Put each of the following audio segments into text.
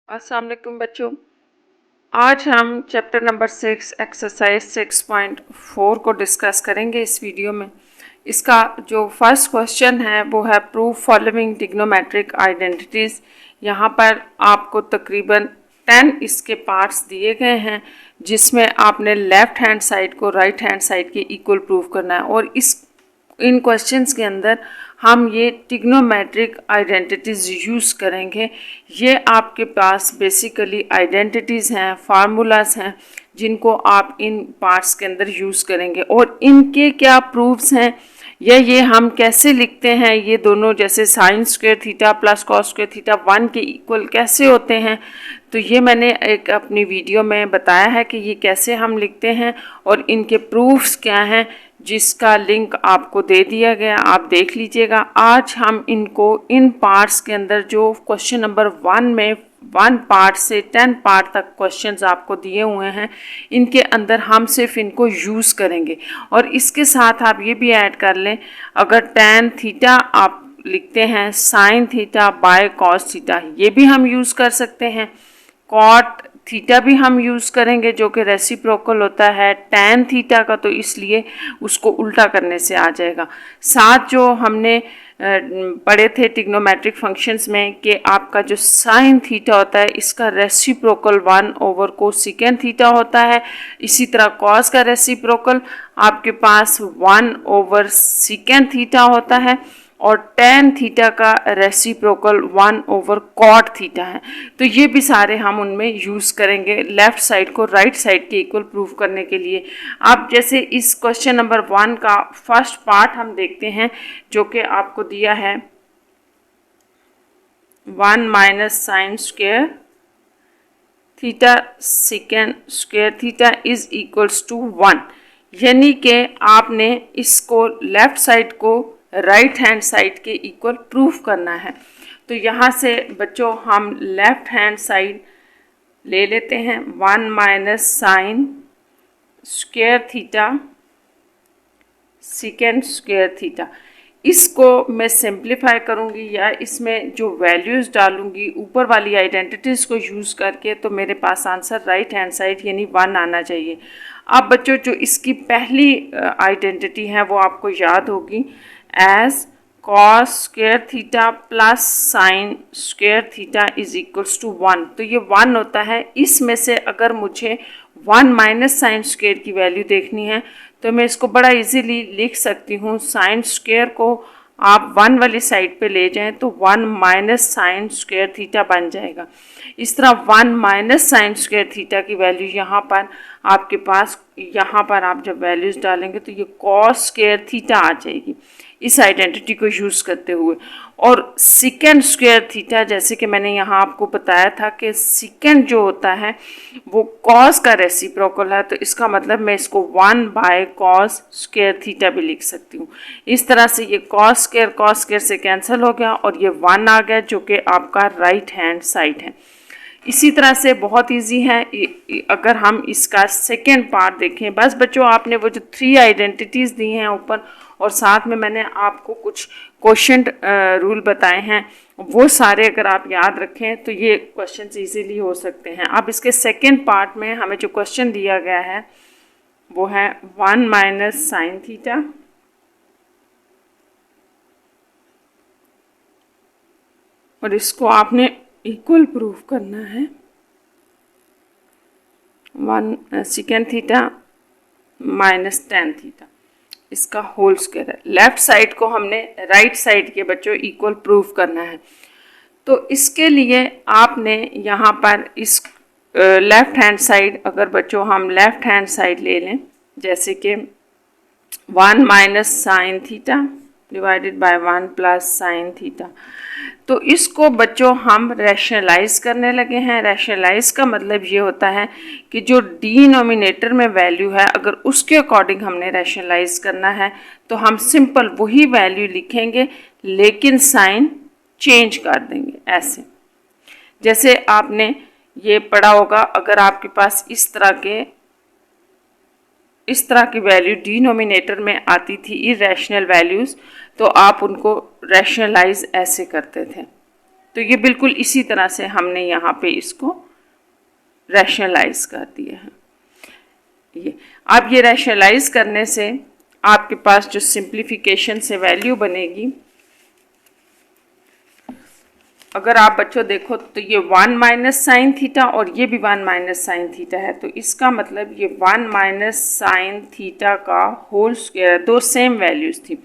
अस्सलाम वालेकुम बच्चों। आज हम चैप्टर नंबर 6 एक्सरसाइज 6.4 को डिस्कस करेंगे इस वीडियो में। इसका जो फर्स्ट क्वेश्चन है वो है प्रूव फॉलोइंग ट्रिग्नोमेट्रिक आइडेंटिटीज़। यहाँ पर आपको तकरीबन 10 इसके पार्ट्स दिए गए हैं जिसमें आपने लेफ़्ट हैंड साइड को राइट हैंड साइड के इक्वल प्रूव करना है और इन क्वेश्चंस के अंदर हम ये ट्रिग्नोमेट्रिक आइडेंटिटीज़ यूज़ करेंगे। ये आपके पास बेसिकली आइडेंटिटीज़ हैं, फार्मूलाज हैं जिनको आप इन पार्ट्स के अंदर यूज़ करेंगे और इनके क्या प्रूफ्स हैं या ये हम कैसे लिखते हैं। ये दोनों जैसे sign square theta plus cos square theta 1 के इक्वल कैसे होते हैं, तो ये मैंने एक अपनी वीडियो में बताया है कि ये कैसे हम लिखते हैं और इनके प्रूफ्स क्या हैं, जिसका लिंक आपको दे दिया गया, आप देख लीजिएगा। आज हम इनको इन पार्ट्स के अंदर जो क्वेश्चन नंबर 1 में 1 पार्ट से 10 पार्ट तक क्वेश्चंस आपको दिए हुए हैं, इनके अंदर हम सिर्फ इनको यूज़ करेंगे। और इसके साथ आप ये भी ऐड कर लें, अगर tan थीटा आप लिखते हैं sine theta by cos theta, ये भी हम यूज़ कर सकते हैं। कॉट थीटा भी हम यूज़ करेंगे जो कि रेसिप्रोकल होता है tan थीटा का, तो इसलिए उसको उल्टा करने से आ जाएगा। साथ जो हमने पढ़े थे ट्रिग्नोमेट्रिक फंक्शंस में कि आपका जो साइन थीटा होता है इसका रेसिप्रोकल 1 ओवर कोसेकेंड थीटा होता है। इसी तरह कॉस का रेसिप्रोकल आपके पास 1 ओवर सेकेंड थीटा होता है और tan थीटा का रेसिप्रोकल 1 ओवर कॉट थीटा है। तो ये भी सारे हम उनमें यूज़ करेंगे लेफ़्ट साइड को राइट साइड के इक्वल प्रूव करने के लिए। अब जैसे इस क्वेश्चन नंबर 1 का फर्स्ट पार्ट हम देखते हैं जो कि आपको दिया है 1 minus sine square theta second square theta is equals to 1, यानी कि आपने इसको लेफ़्ट साइड को राइट हैंड साइड के इक्वल प्रूफ करना है। तो यहाँ से बच्चों हम लेफ़्ट हैंड साइड ले लेते हैं 1 minus sine square theta second square theta. इसको मैं सिंप्लीफाई करूँगी या इसमें जो वैल्यूज़ डालूँगी ऊपर वाली आइडेंटिटीज़ को यूज़ करके, तो मेरे पास आंसर राइट हैंड साइड यानी 1 आना चाहिए। अब बच्चों जो इसकी पहली आइडेंटिटी है वो आपको याद होगी as cos square theta plus sine square theta is equals to 1। तो ये 1 होता है। इसमें से अगर मुझे 1 माइनस साइन स्क्वायर की वैल्यू देखनी है तो मैं इसको बड़ा इजीली लिख सकती हूँ। साइन स्क्वायर को आप 1 वाली साइड पे ले जाएं तो 1 माइनस साइन स्क्वायर थीटा बन जाएगा। इस तरह 1 माइनस साइन स्क्वायर थीटा की वैल्यू यहाँ पर आपके पास, यहाँ पर आप जब वैल्यूज़ डालेंगे तो ये कॉस स्क्वायर थीटा आ जाएगी इस आइडेंटिटी को यूज़ करते हुए। और सेकेंड स्क्वायर थीटा, जैसे कि मैंने यहाँ आपको बताया था कि सेकेंड जो होता है वो कॉस का रेसिप्रोकल है, तो इसका मतलब मैं इसको 1 बाय कॉस स्क्वायर थीटा भी लिख सकती हूँ। इस तरह से ये कॉस स्क्वायर से कैंसिल हो गया और ये 1 आ गया जो कि आपका राइट हैंड साइड है। इसी तरह से बहुत इजी है अगर हम इसका सेकेंड पार्ट देखें। बस बच्चों आपने वो जो 3 आइडेंटिटीज़ दी हैं ऊपर और साथ में मैंने आपको कुछ क्वेश्चन रूल बताए हैं, वो सारे अगर आप याद रखें तो ये क्वेश्चन इजीली हो सकते हैं। अब इसके सेकेंड पार्ट में हमें जो क्वेश्चन दिया गया है वो है 1 माइनस साइन थीटा और इसको आपने इक्वल प्रूफ करना है 1 second theta minus tan theta, इसका होल स्क्वायर है। लेफ्ट साइड को हमने राइट साइड के बच्चों इक्वल प्रूफ करना है। तो इसके लिए आपने यहाँ पर इस लेफ़्ट हैंड साइड, अगर बच्चों हम लेफ़्ट हैंड साइड ले लें जैसे कि 1 minus sine theta divided by 1 plus sine theta, तो इसको बच्चों हम रैशनलाइज करने लगे हैं। रैशनलाइज का मतलब ये होता है कि जो डिनोमिनेटर में वैल्यू है अगर उसके अकॉर्डिंग हमने रैशनलाइज करना है तो हम सिंपल वही वैल्यू लिखेंगे लेकिन साइन चेंज कर देंगे। ऐसे जैसे आपने ये पढ़ा होगा, अगर आपके पास इस तरह की वैल्यू डिनोमिनेटर में आती थी इरेशनल वैल्यूज़, तो आप उनको रैशनलाइज ऐसे करते थे। तो ये बिल्कुल इसी तरह से हमने यहाँ पे इसको रैशनलाइज कर दिया है। ये अब ये रैशनलाइज करने से आपके पास जो सिंप्लीफिकेशन से वैल्यू बनेगी, अगर आप बच्चों देखो तो ये 1 माइनस साइन थीटा और ये भी 1 माइनस साइन थीटा है, तो इसका मतलब ये 1 माइनस साइन थीटा का होल स्क्वायर, दो सेम वैल्यूज थी,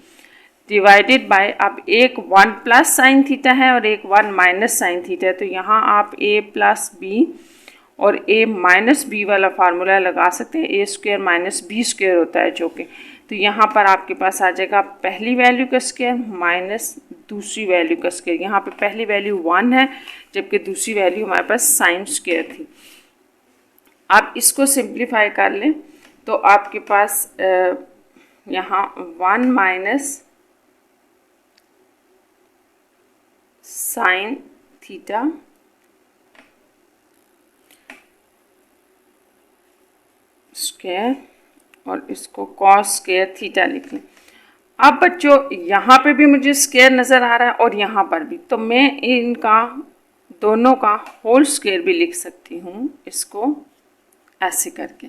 डिवाइडेड बाय, अब एक 1 प्लस साइन थीटा है और एक 1 माइनस साइन थीटा है, तो यहाँ आप a प्लस बी और a माइनस बी वाला फार्मूला लगा सकते हैं, ए स्क्वायर माइनस बी स्क्वायर होता है जो कि, तो यहाँ पर आपके पास आ जाएगा पहली वैल्यू का स्क्वायर माइनस दूसरी वैल्यू का स्क्वायर। यहाँ पे पहली वैल्यू 1 है जबकि दूसरी वैल्यू हमारे पास साइन स्क्वायर थी। आप इसको सिंप्लीफाई कर लें तो आपके पास यहाँ 1 माइनस साइन थीटा स्क्वायर और इसको कॉस स्क्वायर थीटा लिख लें। अब बच्चों यहाँ पे भी मुझे स्क्वायर नज़र आ रहा है और यहाँ पर भी, तो मैं इनका दोनों का होल स्क्वायर भी लिख सकती हूँ, इसको ऐसे करके।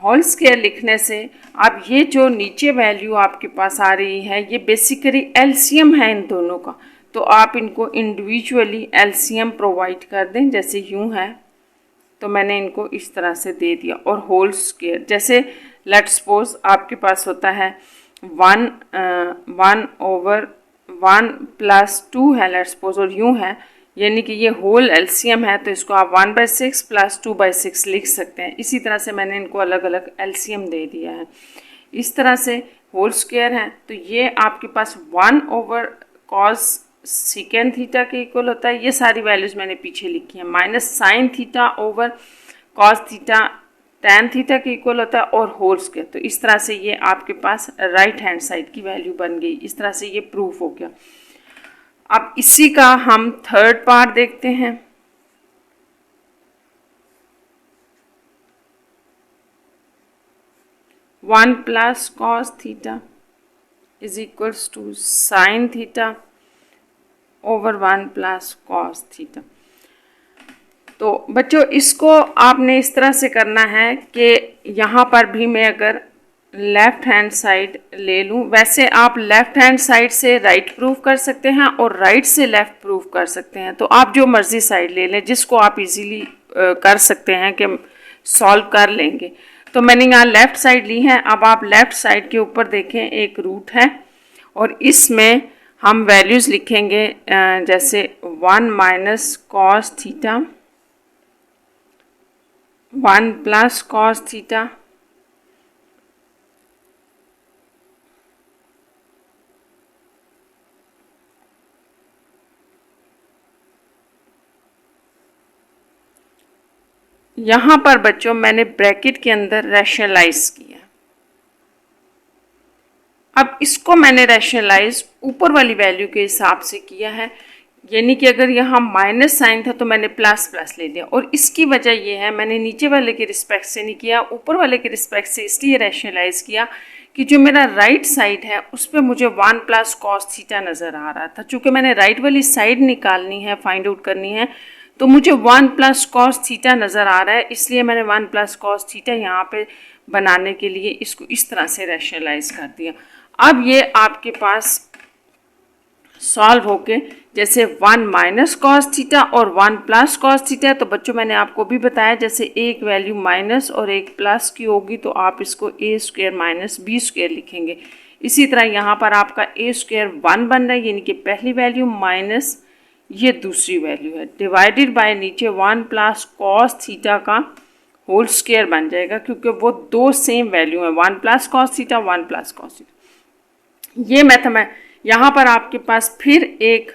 होल स्क्वायर लिखने से अब ये जो नीचे वैल्यू आपके पास आ रही है ये बेसिकली एलसीएम है इन दोनों का, तो आप इनको इंडिविजुअली एलसीएम प्रोवाइड कर दें, जैसे यूँ है तो मैंने इनको इस तरह से दे दिया। और होल स्क्वायर जैसे लेट्स सपोज आपके पास होता है 1 ओवर 1 प्लस 2 है लेट्स सपोज, और यूँ है, यानी कि ये होल एलसीएम है, तो इसको आप 1/6 प्लस 2/6 लिख सकते हैं। इसी तरह से मैंने इनको अलग अलग एलसीएम दे दिया है। इस तरह से होल स्क्वायर है तो ये आपके पास 1 ओवर कॉस सेकेंड थीटा के इक्वल होता है, ये सारी वैल्यूज़ मैंने पीछे लिखी हैं, minus sign theta over cos theta tan theta के इक्वल होता है और होल स्क्वायर। तो इस तरह से ये आपके पास राइट हैंड साइड की वैल्यू बन गई। इस तरह से ये प्रूफ हो गया। अब इसी का हम थर्ड पार्ट देखते हैं। One plus cos theta is equals to sine theta over 1 plus cos theta. तो बच्चों इसको आपने इस तरह से करना है कि यहाँ पर भी मैं अगर लेफ़्ट हैंड साइड ले लूँ, वैसे आप लेफ़्ट हैंड साइड से राइट प्रूफ कर सकते हैं और राइट से लेफ़्ट प्रूफ कर सकते हैं, तो आप जो मर्ज़ी साइड ले लें जिसको आप इजीली कर सकते हैं कि सॉल्व कर लेंगे। तो मैंने यहाँ लेफ़्ट साइड ली है। अब आप लेफ़्ट साइड के ऊपर देखें एक रूट है और इसमें हम वैल्यूज़ लिखेंगे जैसे 1 minus cos theta, 1 plus cos theta, यहाँ पर बच्चों मैंने ब्रैकेट के अंदर रैशनलाइज किया। अब इसको मैंने रैशनलाइज ऊपर वाली वैल्यू के हिसाब से किया है, यानी कि अगर यहाँ माइनस साइन था तो मैंने प्लस प्लस ले लिया। और इसकी वजह यह है, मैंने नीचे वाले के रिस्पेक्ट से नहीं किया, ऊपर वाले के रिस्पेक्ट से इसलिए रैशनलाइज किया कि जो मेरा राइट साइड है उस पर मुझे 1 प्लस कॉस थीटा नज़र आ रहा था। चूँकि मैंने राइट वाली साइड निकालनी है, फाइंड आउट करनी है, तो मुझे 1 प्लस कॉस थीटा नज़र आ रहा है, इसलिए मैंने 1 प्लस कॉस थीटा यहाँ पे बनाने के लिए इसको इस तरह से रैशनलाइज कर दिया। अब ये आपके पास सॉल्व होके जैसे 1 माइनस कॉस थीटा और 1 प्लस कॉस थीटा, तो बच्चों मैंने आपको भी बताया जैसे एक वैल्यू माइनस और एक प्लस की होगी तो आप इसको ए स्क्वायर माइनस बी स्क्वायर लिखेंगे। इसी तरह यहाँ पर आपका ए स्क्वायर 1 बन रहा है, यानी कि पहली वैल्यू माइनस ये दूसरी वैल्यू है, डिवाइडेड बाय नीचे 1 प्लस कॉस थीटा का होल स्क्वायर बन जाएगा, क्योंकि वो दो सेम वैल्यू है, 1 plus cos theta 1 plus cos theta. ये मेथड में यहाँ पर आपके पास फिर एक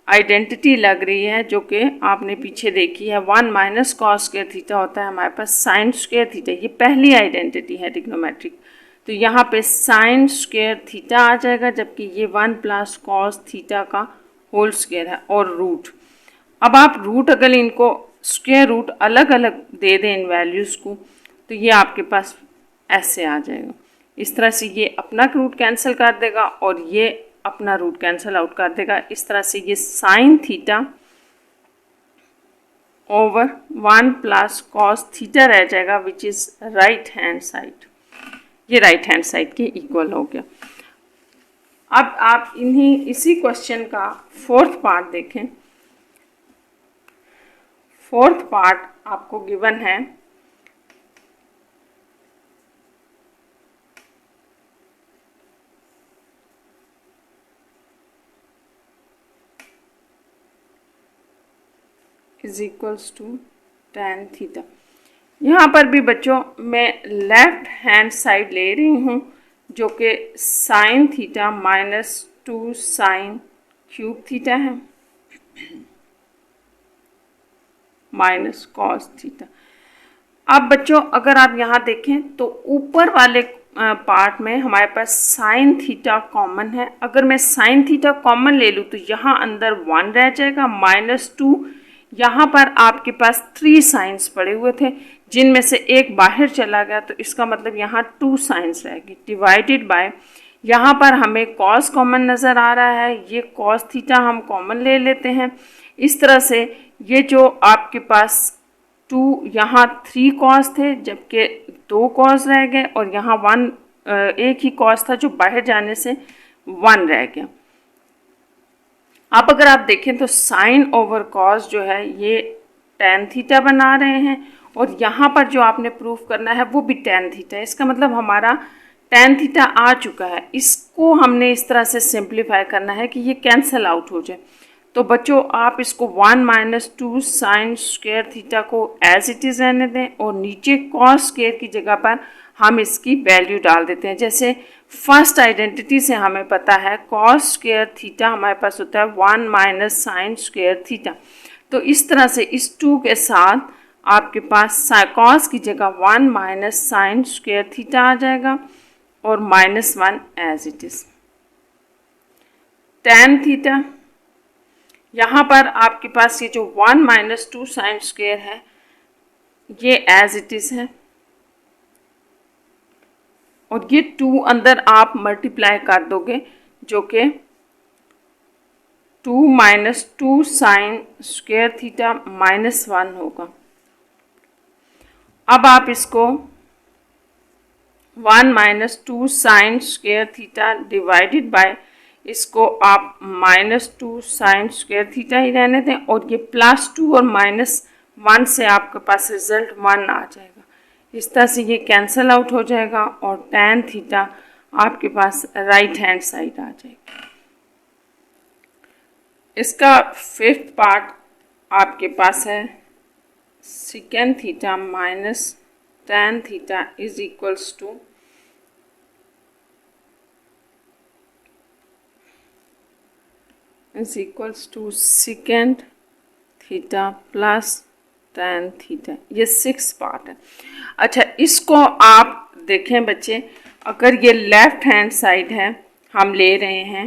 आइडेंटिटी लग रही है जो कि आपने पीछे देखी है, 1 माइनस कॉस स्क्वायर थीटा होता है हमारे पास साइन स्क्वायर थीटा, ये पहली आइडेंटिटी है ट्रिग्नोमेट्रिक। तो यहाँ पे साइन स्क्वायर थीटा आ जाएगा, जबकि ये 1 प्लस कॉस थीटा का होल स्क्वायर है और रूट। अब आप रूट अगर इनको स्क्वायर रूट अलग अलग दे दें इन वैल्यूज़ को, तो ये आपके पास ऐसे आ जाएगा। इस तरह से ये अपना रूट कैंसिल कर देगा और ये अपना रूट कैंसिल आउट कर देगा। इस तरह से ये sine theta over 1 plus cos theta रह जाएगा which is right hand side. ये राइट हैंड साइड के इक्वल हो गया। अब आप इसी क्वेश्चन का फोर्थ पार्ट देखें। फोर्थ पार्ट आपको गिवन है is equals to tan theta. यहाँ पर भी बच्चों मैं लेफ्ट हैंड साइड ले रही हूँ जो कि sine theta -2 sine cube theta है माइनस कॉस थीटा। अब बच्चों अगर आप यहाँ देखें तो ऊपर वाले पार्ट में हमारे पास साइन थीटा कॉमन है। अगर मैं साइन थीटा कॉमन ले लूँ तो यहाँ अंदर 1 रह जाएगा, -2 यहाँ पर आपके पास 3 साइंस पड़े हुए थे जिनमें से एक बाहर चला गया, तो इसका मतलब यहाँ 2 साइंस रहेगी डिवाइडेड बाय, यहाँ पर हमें कॉस कॉमन नज़र आ रहा है, ये कॉस थीटा हम कॉमन ले लेते हैं। इस तरह से ये जो आपके पास 2 यहाँ 3 कॉस थे जबकि 2 कॉस रह गए और यहाँ 1 एक ही कॉस था जो बाहर जाने से 1 रह गया। अब अगर आप देखें तो साइन ओवर कॉस जो है ये tan थीटा बना रहे हैं और यहाँ पर जो आपने प्रूफ करना है वो भी tan थीटा है। इसका मतलब हमारा tan थीटा आ चुका है। इसको हमने इस तरह से सिंप्लीफाई करना है कि ये कैंसिल आउट हो जाए। तो बच्चों आप इसको 1 - 2 साइन स्क्वायर थीटा को एज इट इज़ रहने दें और नीचे कॉस स्क्वायर की जगह पर हम इसकी वैल्यू डाल देते हैं। जैसे फर्स्ट आइडेंटिटी से हमें पता है कॉस स्क्वायर थीटा हमारे पास होता है 1 - साइन स्क्वायर थीटा। तो इस तरह से इस 2 के साथ आपके पास कॉस की जगह 1 - साइन स्क्वायर थीटा आ जाएगा और -1 as it is. tan theta यहाँ पर आपके पास ये जो 1 - 2 साइन स्क्वायर है ये एज इट इज़ है और ये 2 अंदर आप मल्टीप्लाई कर दोगे जो कि 2 - 2 साइन स्क्वायर थीटा -1 होगा। अब आप इसको 1 - 2 sign square theta divided by, इसको आप -2 साइन स्क्वायर थीटा ही रहने दें और ये +2 और -1 से आपके पास रिजल्ट 1 आ जाएगा। इस तरह से ये कैंसिल आउट हो जाएगा और tan थीटा आपके पास राइट हैंड साइड आ जाएगी। इसका फिफ्थ पार्ट आपके पास है second theta minus tan theta is equals to second theta plus tan theta. ये 6 पार्ट है। अच्छा इसको आप देखें बच्चे, अगर ये लेफ्ट हैंड साइड है हम ले रहे हैं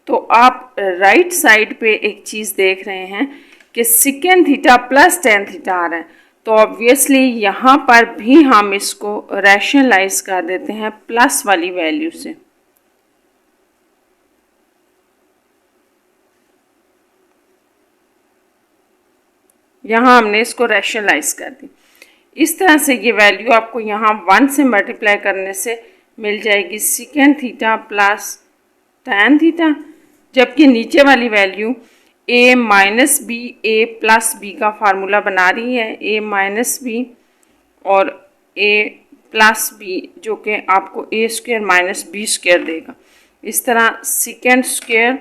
तो आप राइट साइड पे एक चीज़ देख रहे हैं कि second theta plus tan theta आ रहा है, तो ऑब्वियसली यहाँ पर भी हम इसको रैशनलाइज कर देते हैं प्लस वाली वैल्यू से। यहाँ हमने इसको रैशनलाइज कर दी। इस तरह से ये वैल्यू आपको यहाँ 1 से मल्टीप्लाई करने से मिल जाएगी second theta plus tan theta, जबकि नीचे वाली value a minus B A plus B का फार्मूला बना रही है, a माइनस बी और a प्लस बी जो कि आपको a square minus B square देगा। इस तरह second square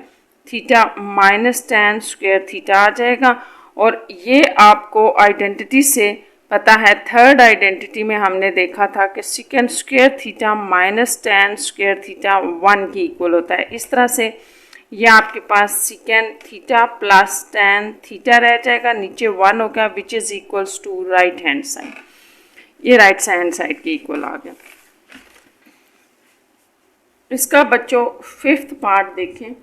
theta minus tan square theta आ जाएगा। और ये आपको आइडेंटिटी से पता है, थर्ड आइडेंटिटी में हमने देखा था कि second square theta minus tan square theta 1 के इक्वल होता है। इस तरह से ये आपके पास second theta plus tan theta रह जाएगा, नीचे 1 हो गया which is equals to right hand side. ये राइट हैंड साइड के इक्वल आ गया। इसका बच्चों फिफ्थ पार्ट देखें।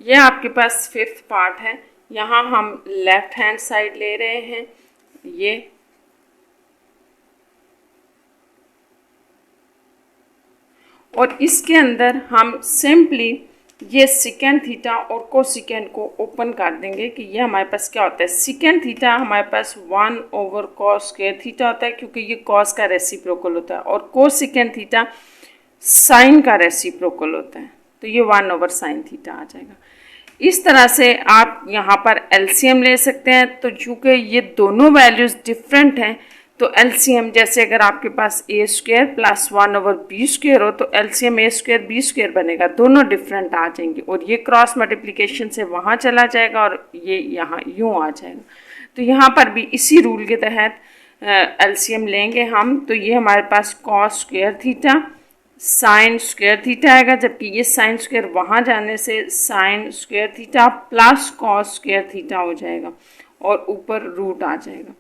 ये आपके पास फिफ्थ पार्ट है। यहाँ हम लेफ्ट हैंड साइड ले रहे हैं ये, और इसके अंदर हम सिंपली ये सिकेंड थीटा और कोसिकेंड को ओपन कर देंगे कि ये हमारे पास क्या होता है। सिकेंड थीटा हमारे पास 1/cos स्क्वायर थीटा होता है क्योंकि ये कॉस का रेसिप्रोकल होता है, और कोसिकेंड थीटा साइन का रेसिप्रोकल होता है, तो ये 1/sin थीटा आ जाएगा। इस तरह से आप यहाँ पर एलसीएम ले सकते हैं। तो चूँकि ये दोनों वैल्यूज़ डिफरेंट हैं तो एलसीएम, जैसे अगर आपके पास a square plus 1/b square हो तो LCM a square b square बनेगा, दोनों डिफरेंट आ जाएंगे, और ये क्रॉस मल्टीप्लिकेशन से वहाँ चला जाएगा और ये यहाँ यूँ आ जाएगा। तो यहाँ पर भी इसी रूल के तहत एलसीएम लेंगे हम, तो ये हमारे पास cos square theta sine square theta आएगा, जबकि ये साइन स्क्वायर वहाँ जाने से sine square theta plus cos square theta हो जाएगा और ऊपर रूट आ जाएगा।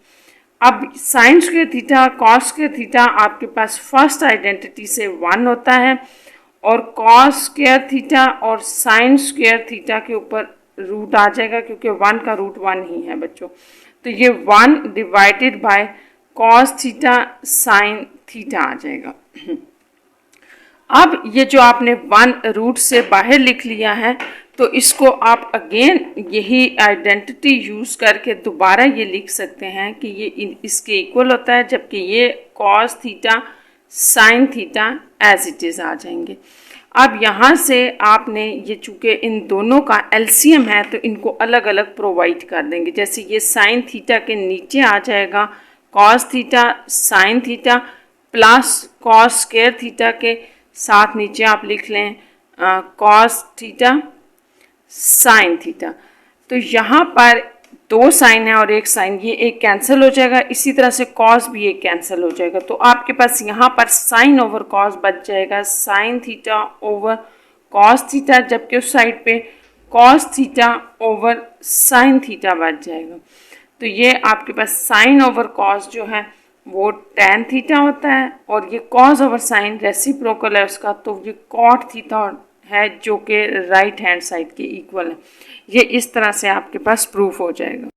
अब sine square theta cos square theta आपके पास फर्स्ट आइडेंटिटी से 1 होता है, और कॉस स्क्वायर थीटा और साइन स्क्वायर थीटा के ऊपर रूट आ जाएगा क्योंकि 1 का रूट 1 ही है बच्चों। तो ये 1 divided by cos theta sine theta आ जाएगा। अब ये जो आपने 1 रूट से बाहर लिख लिया है, तो इसको आप अगेन यही आइडेंटिटी यूज़ करके दोबारा ये लिख सकते हैं कि ये इसके इक्वल होता है, जबकि ये cos theta sine theta as it is आ जाएंगे। अब यहाँ से आपने ये चूँकि इन दोनों का एलसीएम है तो इनको अलग अलग प्रोवाइड कर देंगे। जैसे ये साइन थीटा के नीचे आ जाएगा cos theta sine theta plus cos square theta के साथ नीचे आप लिख लें कॉस थीटा साइन थीटा। तो यहाँ पर 2 साइन है और 1 साइन, ये एक कैंसिल हो जाएगा, इसी तरह से कॉस भी एक कैंसिल हो जाएगा। तो आपके पास यहाँ पर साइन ओवर कॉस बच जाएगा, sign theta over cos theta, जबकि उस साइड पे cos theta over sine theta बच जाएगा। तो ये आपके पास साइन ओवर कॉस जो है वो tan थीटा होता है, और ये कॉस ओवर साइन रेसिप्रोकल है उसका, तो ये कॉट थीटा है जो कि राइट हैंड साइड के इक्वल है। ये इस तरह से आपके पास प्रूफ हो जाएगा।